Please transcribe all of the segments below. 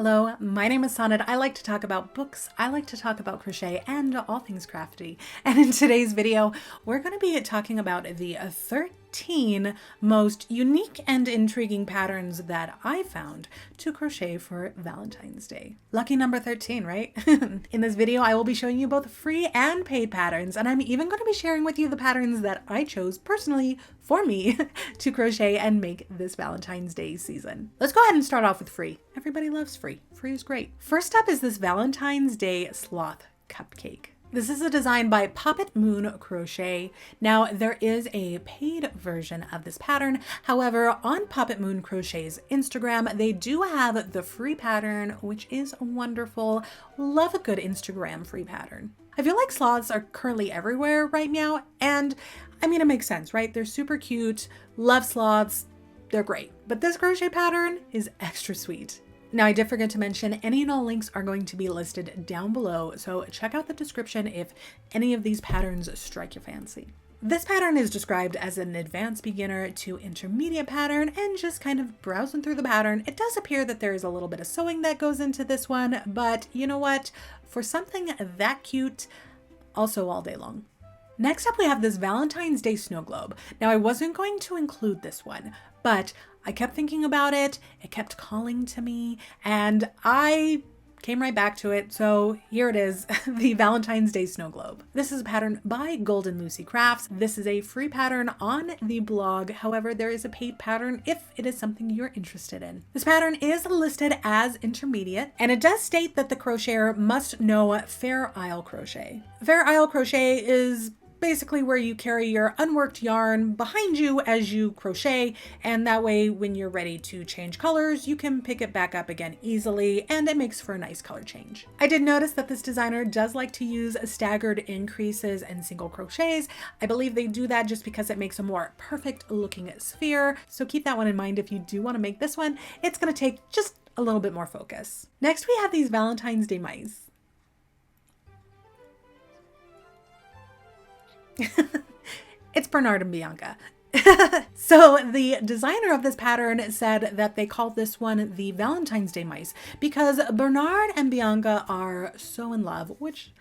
Hello, my name is Sonnet. I like to talk about books, I like to talk about crochet, and all things crafty. And in today's video, we're going to be talking about the 13 most unique and intriguing patterns that I found to crochet for Valentine's Day. Lucky number 13, right? In this video, I will be showing you both free and paid patterns, and I'm even going to be sharing with you the patterns that I chose personally for me to crochet and make this Valentine's Day season. Let's go ahead and start off with free. Everybody loves free. Free is great. First up is this Valentine's Day sloth cupcake. This is a design by Poppet Moon Crochet. Now, there is a paid version of this pattern. However, on Poppet Moon Crochet's Instagram, they do have the free pattern, which is wonderful. Love a good Instagram free pattern. I feel like sloths are currently everywhere right now, and I mean, it makes sense, right? They're super cute. Love sloths. They're great. But this crochet pattern is extra sweet. Now, I did forget to mention any and all links are going to be listed down below, so check out the description if any of these patterns strike your fancy. This pattern is described as an advanced beginner to intermediate pattern, and just kind of browsing through the pattern, it does appear that there is a little bit of sewing that goes into this one, but you know what? For something that cute, I'll sew all day long. Next up, we have this Valentine's Day snow globe. Now, I wasn't going to include this one, but I kept thinking about it, it kept calling to me, and I came right back to it. So here it is, the Valentine's Day snow globe. This is a pattern by Golden Lucy Crafts. This is a free pattern on the blog. However, there is a paid pattern if it is something you're interested in. This pattern is listed as intermediate, and it does state that the crocheter must know Fair Isle crochet. Fair Isle crochet is basically where you carry your unworked yarn behind you as you crochet, and that way when you're ready to change colors, you can pick it back up again easily, and it makes for a nice color change. I did notice that this designer does like to use staggered increases and single crochets. I believe they do that just because it makes a more perfect looking sphere, so keep that one in mind if you do want to make this one. It's going to take just a little bit more focus. Next, we have these Valentine's Day mice. It's Bernard and Bianca. So the designer of this pattern said that they called this one the Valentine's Day mice because Bernard and Bianca are so in love, which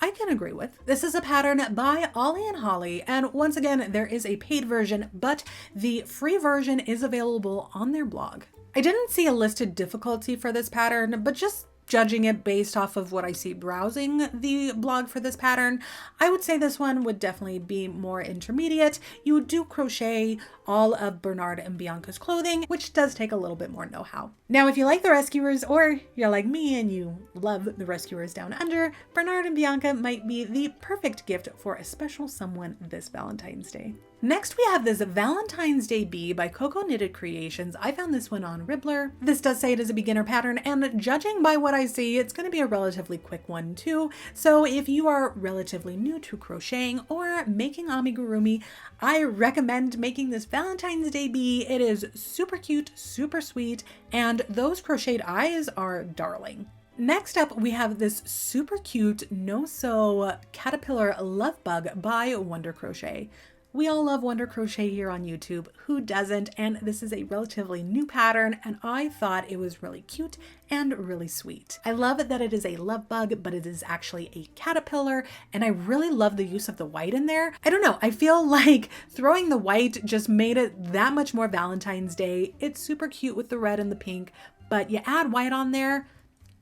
I can agree with. This is a pattern by Ollie and Holly, and once again, there is a paid version, but the free version is available on their blog. I didn't see a listed difficulty for this pattern, but just judging it based off of what I see browsing the blog for this pattern, I would say this one would definitely be more intermediate. You would do crochet all of Bernard and Bianca's clothing, which does take a little bit more know-how. Now, if you like the Rescuers, or you're like me and you love the Rescuers Down Under, Bernard and Bianca might be the perfect gift for a special someone this Valentine's Day. Next, we have this Valentine's Day Bee by Coco Knitted Creations. I found this one on Ribbler. This does say it is a beginner pattern, and judging by what I see, it's going to be a relatively quick one too. So if you are relatively new to crocheting or making amigurumi, I recommend making this Valentine's Day Bee. It is super cute, super sweet, and those crocheted eyes are darling. Next up, we have this super cute no-sew caterpillar love bug by Wonder Crochet. We all love Wonder Crochet here on YouTube. Who doesn't? And this is a relatively new pattern, and I thought it was really cute and really sweet. I love that it is a love bug, but it is actually a caterpillar, and I really love the use of the white in there. I don't know, I feel like throwing the white just made it that much more Valentine's Day. It's super cute with the red and the pink, but you add white on there,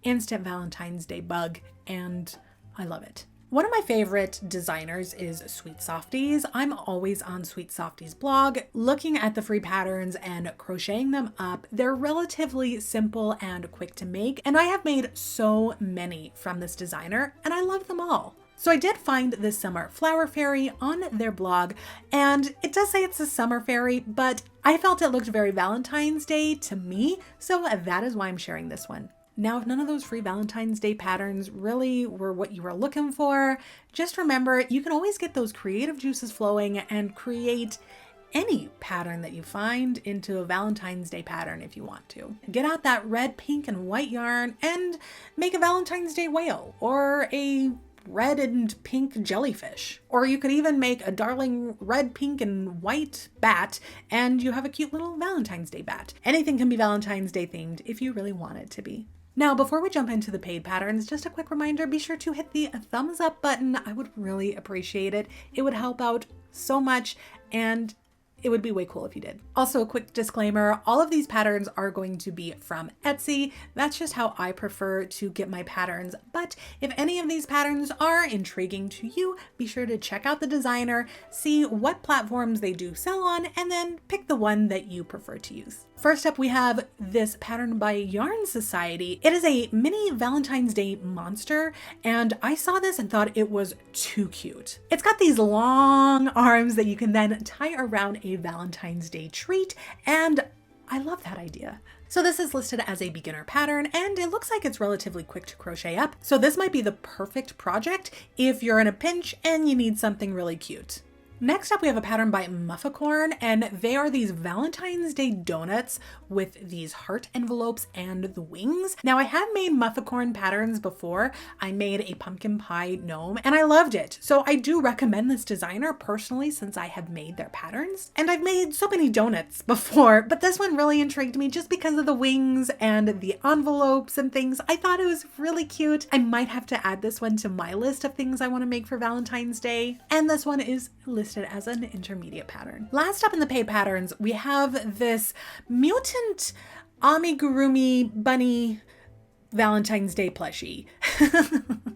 instant Valentine's Day bug, and I love it. One of my favorite designers is Sweet Softies. I'm always on Sweet Softies blog, looking at the free patterns and crocheting them up. They're relatively simple and quick to make, and I have made so many from this designer, and I love them all. So I did find this summer flower fairy on their blog, and it does say it's a summer fairy, but I felt it looked very Valentine's Day to me, so that is why I'm sharing this one. Now, if none of those free Valentine's Day patterns really were what you were looking for, just remember you can always get those creative juices flowing and create any pattern that you find into a Valentine's Day pattern if you want to. Get out that red, pink, and white yarn and make a Valentine's Day whale or a red and pink jellyfish. Or you could even make a darling red, pink, and white bat, and you have a cute little Valentine's Day bat. Anything can be Valentine's Day themed if you really want it to be. Now, before we jump into the paid patterns, just a quick reminder, be sure to hit the thumbs up button. I would really appreciate it. It would help out so much, and it would be way cool if you did. Also, a quick disclaimer, all of these patterns are going to be from Etsy. That's just how I prefer to get my patterns. But if any of these patterns are intriguing to you, be sure to check out the designer, see what platforms they do sell on, and then pick the one that you prefer to use. First up, we have this pattern by Yarn Society. It is a mini Valentine's Day monster, and I saw this and thought it was too cute. It's got these long arms that you can then tie around a Valentine's Day treat, and I love that idea. So this is listed as a beginner pattern, and it looks like it's relatively quick to crochet up. So this might be the perfect project if you're in a pinch and you need something really cute. Next up, we have a pattern by Mufficorn, and they are these Valentine's Day donuts with these heart envelopes and the wings. Now, I have made Mufficorn patterns before. I made a pumpkin pie gnome and I loved it. So I do recommend this designer personally since I have made their patterns. And I've made so many donuts before, but this one really intrigued me just because of the wings and the envelopes and things. I thought it was really cute. I might have to add this one to my list of things I want to make for Valentine's Day. And this one is listed as an intermediate pattern. Last up in the paid patterns, we have this mutant Amigurumi bunny Valentine's Day plushie.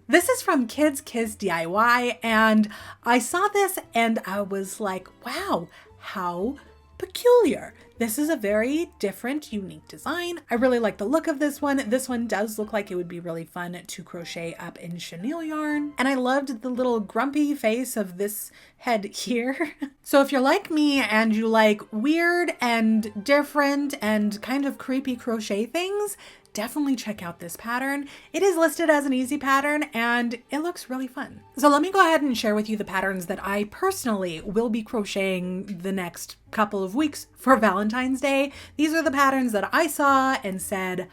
This is from Kids Kiss DIY, and I saw this and I was like, wow, how peculiar. This is a very different, unique design. I really like the look of this one. This one does look like it would be really fun to crochet up in chenille yarn. And I loved the little grumpy face of this head here. So if you're like me and you like weird and different and kind of creepy crochet things, definitely check out this pattern. It is listed as an easy pattern and it looks really fun. So let me go ahead and share with you the patterns that I personally will be crocheting the next couple of weeks for Valentine's Day. These are the patterns that I saw and said,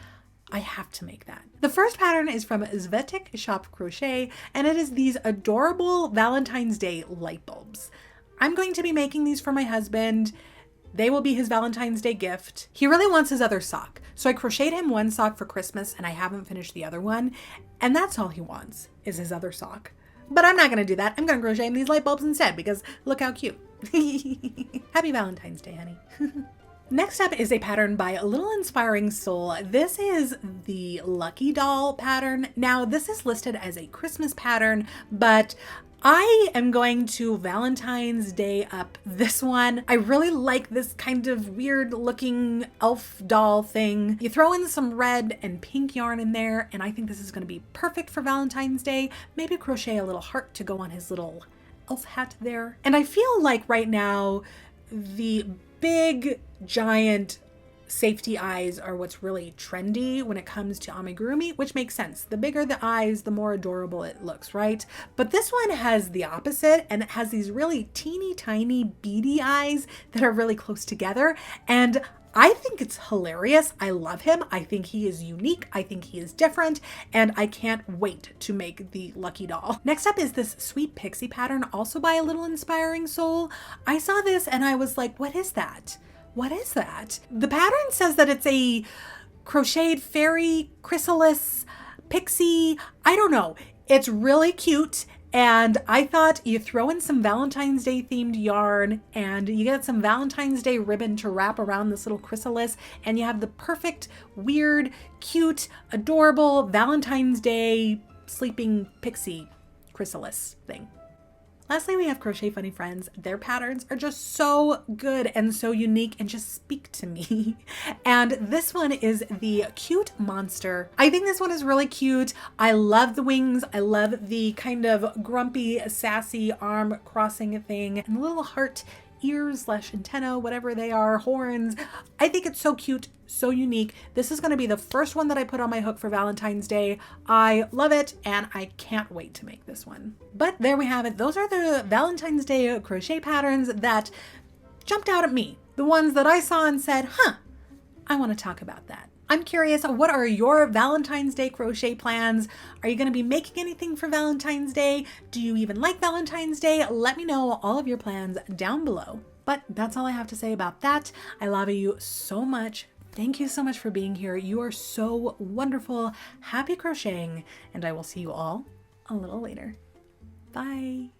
I have to make that. The first pattern is from Svetic Shop Crochet, and it is these adorable Valentine's Day light bulbs. I'm going to be making these for my husband. They will be his Valentine's Day gift. He really wants his other sock. So I crocheted him one sock for Christmas and I haven't finished the other one. And that's all he wants is his other sock. But I'm not gonna do that. I'm gonna crochet him these light bulbs instead because look how cute. Happy Valentine's Day, honey. Next up is a pattern by A Little Inspiring Soul. This is the Lucky Doll pattern. Now this is listed as a Christmas pattern, but I am going to Valentine's Day up this one. I really like this kind of weird looking elf doll thing. You throw in some red and pink yarn in there, and I think this is going to be perfect for Valentine's Day. Maybe crochet a little heart to go on his little elf hat there. And I feel like right now, the big, giant safety eyes are what's really trendy when it comes to amigurumi, which makes sense. The bigger the eyes, the more adorable it looks, right? But this one has the opposite, and it has these really teeny tiny beady eyes that are really close together. And I think it's hilarious. I love him. I think he is unique. I think he is different, and I can't wait to make the Lucky Doll. Next up is this Sweet Pixie pattern, also by A Little Inspiring Soul. I saw this and I was like, what is that? What is that? The pattern says that it's a crocheted fairy chrysalis pixie. I don't know. It's really cute. And I thought you throw in some Valentine's Day themed yarn and you get some Valentine's Day ribbon to wrap around this little chrysalis, and you have the perfect, weird, cute, adorable Valentine's Day sleeping pixie chrysalis thing. Lastly, we have Crochet Funny Friends. Their patterns are just so good and so unique and just speak to me. And this one is the Cute Monster. I think this one is really cute. I love the wings. I love the kind of grumpy, sassy arm crossing thing and the little heart ears / antenna, whatever they are, horns. I think it's so cute, so unique. This is going to be the first one that I put on my hook for Valentine's Day. I love it and I can't wait to make this one. But there we have it. Those are the Valentine's Day crochet patterns that jumped out at me. The ones that I saw and said, I want to talk about that. I'm curious, what are your Valentine's Day crochet plans? Are you going to be making anything for Valentine's Day? Do you even like Valentine's Day? Let me know all of your plans down below. But that's all I have to say about that. I love you so much. Thank you so much for being here. You are so wonderful. Happy crocheting, and I will see you all a little later. Bye.